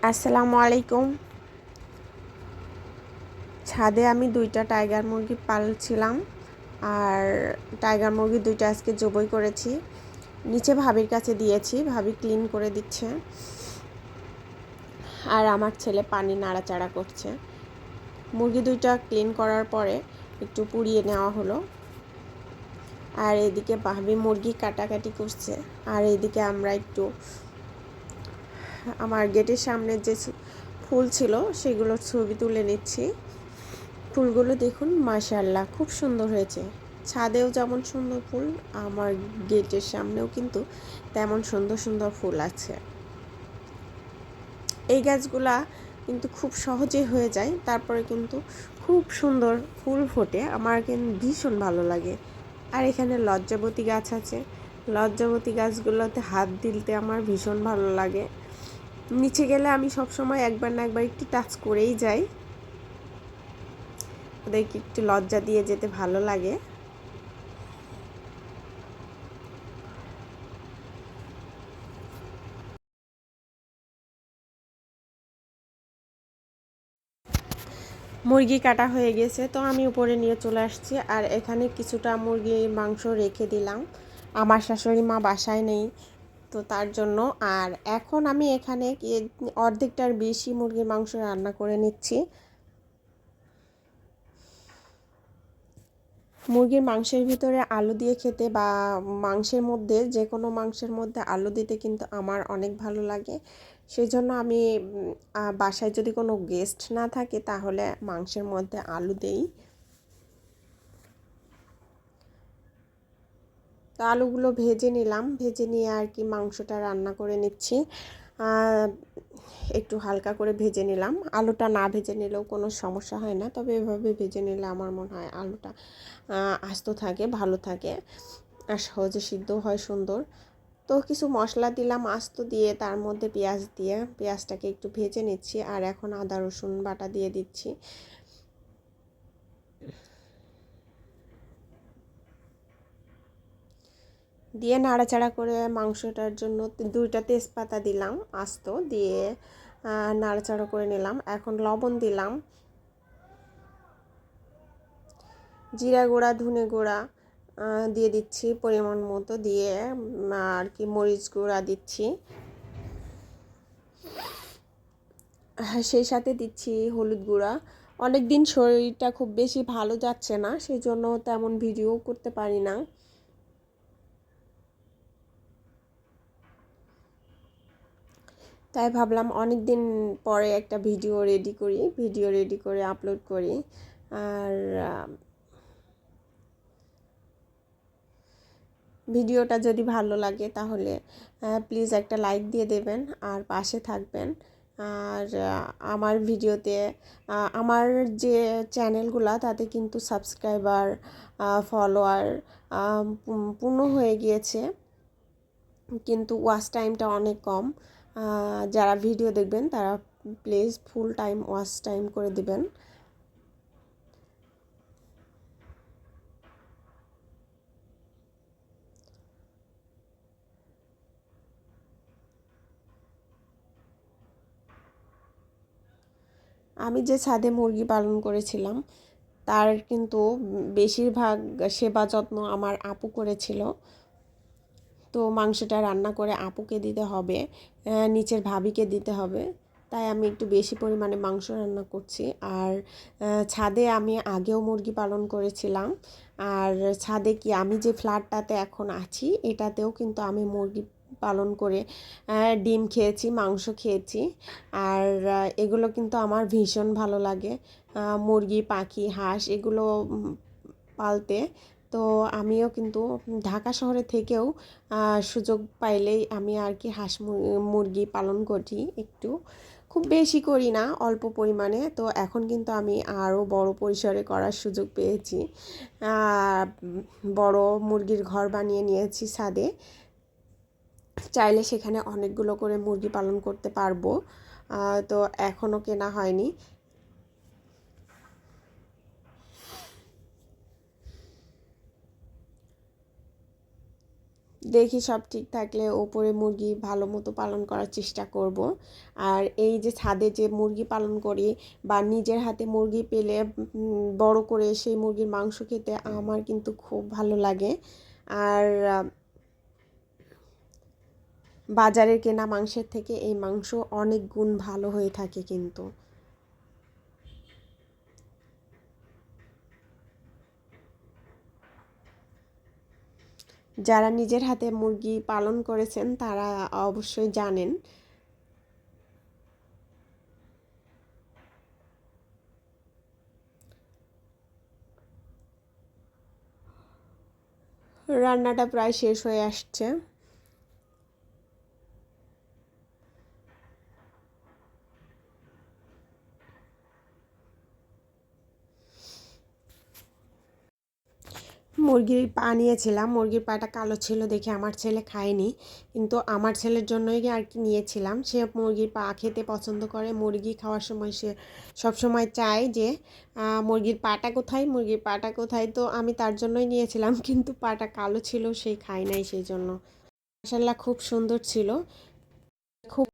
আসসালামু আলাইকুম। ছাদে আমি 2টা টাইগার মুরগি পালছিলাম, আর টাইগার মুরগি 2টা আজকে জবাই করেছি। নিচে ভাবির কাছে দিয়েছি, ভাবি ক্লিন করে দিচ্ছে, আর আমার ছেলে পানি নাড়াচাড়া করছে। মুরগি 2টা ক্লিন করার পরে একটু পুড়িয়ে নেওয়া হলো, আর এদিকে ভাবি মুরগি কাটাকাটি করছে, আর এদিকে আমরা একটু আমার গেটের সামনে যে ফুল ছিল সেগুলোর ছবি তুলে নিচ্ছি। ফুলগুলো দেখুন, মাশাআল্লাহ খুব সুন্দর হয়েছে। ছাদেও যেমন সুন্দর ফুল, আমার গেটের সামনেও কিন্তু তেমন সুন্দর সুন্দর ফুল আছে। এই গাছগুলা কিন্তু খুব সহজে হয়ে যায়, তারপরে কিন্তু খুব সুন্দর ফুল ফোটে, আমার কিন্তু ভীষণ ভালো লাগে। আর এখানে লজ্জাবতী গাছ আছে, লজ্জাবতী গাছগুলোতে হাত দিতে আমার ভীষণ ভালো লাগে। নিচে গেলে আমি সবসময় একবার না একবার একটু টাচ করেই যাই, ওদেরকে একটু লজ্জা দিয়ে যেতে ভালো লাগে। মুরগি কাটা হয়ে গেছে, তো আমি উপরে নিয়ে চলে আসছি, আর এখানে কিছুটা মুরগির মাংস রেখে দিলাম। আমার শাশুড়ি মা বাসায় নেই, তো তার জন্য। আর এখন আমি এখানে অর্ধেকটার বেশি মুরগির মাংস রান্না করে নিচ্ছি। মুরগির মাংসের ভিতরে আলু দিয়ে খেতে, বা মাংসের মধ্যে যে কোনো মাংসের মধ্যে আলু দিতে কিন্তু আমার অনেক ভালো লাগে। সেই জন্য আমি বাসায় যদি কোনো গেস্ট না থাকে তাহলে মাংসের মধ্যে আলু দেই। তো আলুগুলো ভেজে নিলাম, ভেজে নিয়ে আর কি মাংসটা রান্না করে নিচ্ছি। একটু হালকা করে ভেজে নিলাম, আলুটা না ভেজে নিলেও কোনো সমস্যা হয় না, তবে এভাবে ভেজে নিলে আমার মনে হয় আলুটা আস্ত থাকে, ভালো থাকে, আর সহজে সিদ্ধ হয় সুন্দর। তো কিছু মশলা দিলাম আস্ত দিয়ে, তার মধ্যে পেঁয়াজ দিয়ে পেঁয়াজটাকে একটু ভেজে নিচ্ছি, আর এখন আদা রসুন বাটা দিয়ে দিচ্ছি। দিয়ে নাড়াচাড়া করে মাংসটার জন্য 2টা তেজপাতা দিলাম আস্ত দিয়ে, নাড়াচাড়া করে নিলাম। এখন লবণ দিলাম, জিরা গুঁড়া, ধনে গুঁড়া দিয়ে দিচ্ছি পরিমাণ মতো, দিয়ে আর কি মরিচ গুঁড়া দিচ্ছি, সেই সাথে দিচ্ছি হলুদ গুঁড়া। অনেক দিন শরীরটা খুব বেশি ভালো যাচ্ছে না, সেই জন্য তেমন ভিডিও করতে পারি না, তাই ভাবলাম অনেক দিন পরে একটা ভিডিও রেডি করে আপলোড করি। আর ভিডিওটা যদি ভালো লাগে তাহলে প্লিজ একটা লাইক দিয়ে দেবেন, আর পাশে থাকবেন। আর আমার ভিডিওতে আমার যে চ্যানেলগুলো তাতে কিন্তু সাবস্ক্রাইবার, ফলোয়ার পূর্ণ হয়ে গিয়েছে, কিন্তু ওয়াচ টাইমটা অনেক কম। যারা ভিডিও দেখবেন তারা please full time watch time করে দিবেন। আমি যে ছাদে মুরগি পালন করেছিলাম তার কিন্তু বেশিরভাগ সেবা যত্ন আমার আপু করেছিল। তো মাংসটা রান্না করে আপুকে দিতে হবে, নিচের ভাবিকে দিতে হবে, তাই আমি একটু বেশি পরিমাণে মাংস রান্না করছি। আর ছাদে আমি আগেও মুরগি পালন করেছিলাম, আর ছাদে কি আমি যে ফ্ল্যাটটাতে এখন আছি এটাতেও কিন্তু আমি মুরগি পালন করে ডিম খেয়েছি, মাংস খেয়েছি। আর এগুলো কিন্তু আমার ভীষণ ভালো লাগে, মুরগি, পাখি, হাঁস এগুলো পালতে। তো আমিও কিন্তু ঢাকা শহরে থেকেও সুযোগ পাইলেই আমি আর কি হাঁস মুরগি পালন করি, একটু খুব বেশি করি না, অল্প পরিমাণে। তো এখন কিন্তু আমি আরও বড় পরিসরে করার সুযোগ পেয়েছি, বড় মুরগির ঘর বানিয়ে নিয়েছি ছাদে, চাইলে সেখানে অনেকগুলো করে মুরগি পালন করতে পারবো। তো এখনও কেনা হয়নি। দেখি সব ঠিক থাকলে ওপরে মুরগি ভালো মতো পালন করার চেষ্টা করব। আর এই যে ছাদে যে মুরগি পালন করি বা নিজের হাতে মুরগি পেলে বড় করে সেই মুরগির মাংস খেতে আমার কিন্তু খুব ভালো লাগে। আর বাজারের কেনা মাংসের থেকে এই মাংস অনেক গুণ ভালো হয়ে থাকে কিন্তু। যারা নিজের হাতে মুরগি পালন করেছেন তারা অবশ্যই জানেন। রান্নাটা প্রায় শেষ হয়ে আসছে। মুরগির পা নিয়েছিলাম, মুরগির পাটা কালো ছিল দেখে আমার ছেলে খায়নি, কিন্তু আমার ছেলের জন্যই আর কি নিয়েছিলাম। সে মুরগির পা খেতে পছন্দ করে, মুরগি খাওয়ার সময় সে সবসময় চায় যে মুরগির পাটা কোথায়, মুরগির পাটা কোথায়। তো আমি তার জন্যই নিয়েছিলাম, কিন্তু পাটা কালো ছিল, সে খায় নাই সেই জন্য। মাশাআল্লাহ খুব সুন্দর ছিল। খুব